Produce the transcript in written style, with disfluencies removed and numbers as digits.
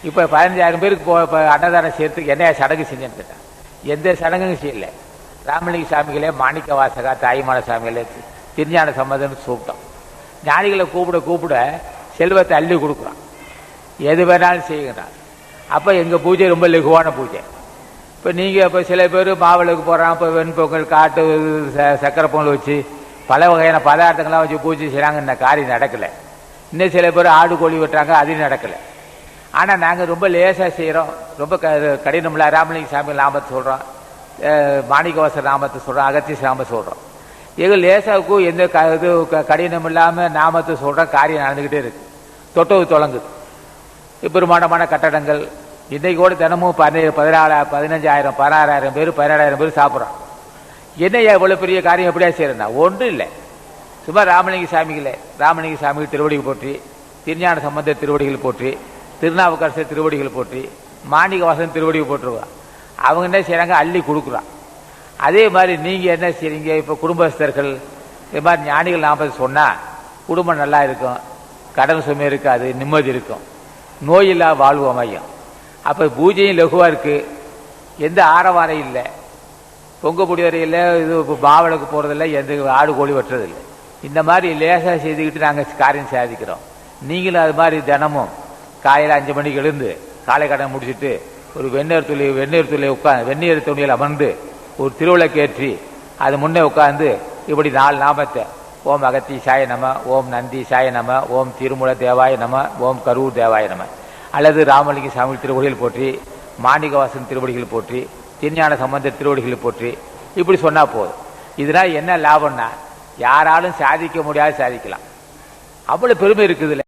இப்போ 15,000 பேருக்கு இப்போ அன்னதானம் சேர்த்துக்கு என்ன சடங்கு செஞ்சுன்னு கேட்டேன். எந்த சடங்கும் செய்யலை. ராமலிங்க சாமிகளே, மாணிக்க வாசகா, தாய்மான சாமிகளே, திருஞான சம்பந்தன்னு கூப்பிட்டோம். ஞானிகளை கூப்பிட செல்வத்தை அள்ளி கொடுக்குறான், எது வேணாலும் செய்கிறான். அப்போ எங்கள் பூஜை ரொம்ப லகுவான பூஜை. இப்போ நீங்கள் இப்போ சில பேர் மாவிளக்கு போடுறான், இப்போ வெண்பொங்கல், காட்டு சக்கரை பொங்கல் வச்சு பல வகையான பதார்த்தங்கள்லாம் வச்சு பூஜை செய்கிறாங்க. இந்த காரியம் நடக்கலை. இன்னும் சில பேர் ஆடு கோழி வெட்டுறாங்க, அதுவும் நடக்கலை. ஆனால் நாங்கள் ரொம்ப லேசாக செய்கிறோம், ரொம்ப கடினமில்ல. ராமலிங்க சாமி நாமத்தை சொல்கிறோம், மாணிக்கவாசர் நாமத்தை சொல்கிறோம், அகத்தீஸ்வரர் நாமத்தை சொல்கிறோம். எங்கள் லேசாவுக்கும் எந்த இது கடினம் இல்லாமல் நாமத்தை சொல்கிற காரியம் நடந்துக்கிட்டே இருக்குது. தொட்டவு தொடங்குது. பெருமானமான கட்டடங்கள் இன்றைக்கு கூட தினமும் 15,000 16,000 பேர் 17,000 பேர் சாப்பிட்றோம். என்னையா இவ்வளோ பெரிய காரியம் எப்படியா செய்யறேன்னா ஒன்றும் இல்லை. சும்மா ராமலிங்க சாமிகள் திருவடிகள் போற்றி, திருஞான சம்பந்தர் திருவடிகள் போற்றி, திருநாவுக்கரசர் திருவடிகள் போற்றி, மாணிக்க வாசன் திருவடிகள் போட்டுருவான். அவங்க என்ன செய்கிறாங்க, அள்ளி கொடுக்குறான். அதே மாதிரி நீங்கள் என்ன செய்றீங்க, இப்போ குடும்பஸ்தர்கள் இது மாதிரி ஞானிகள் நாம சொன்னால் குடும்பம் நல்லா இருக்கும், கடன் சுமை இருக்காது, நிம்மதி இருக்கும், நோயில்லா வாழ்வு அமையும். அப்போ பூஜையும் லகுவாக இருக்குது, எந்த ஆரவாரம் இல்லை, பொங்க முடிவரையில் இது மாவிளக்கு போகிறதில்லை, எந்த ஆடு கோழி வெட்டுறதில்லை. இந்த மாதிரி லேசாக செய்துக்கிட்டு நாங்கள் காரியம் சாதிக்கிறோம். நீங்களும் அது மாதிரி தினமும் காலையில் 5 மணிக்கு எழுந்து காலை கடன் முடிச்சுட்டு ஒரு வெந்நீர் துணியில் அமர்ந்து ஒரு திருவிளக்கேற்றி அது முன்னே உட்காந்து இப்படி 4 நாமத்தை, ஓம் அகத்தி சாய நம, ஓம் நந்தி சாய நம, ஓம் திருமூல தேவாய நம, ஓம் கரூர் தேவாய நம, அல்லது ராமலிங்க சாமி திருவடிகள் போற்றி, மாணிக்கவாசன் திருவடிகள் போற்றி, திருஞான சம்பந்தர் திருவடிகள் போற்றி, இப்படி சொன்னால் போதும். இதனால் என்ன லாபம்னா யாராலும் சாதிக்க முடியாது சாதிக்கலாம். அவ்வளோ பெருமை இருக்குதுல்ல.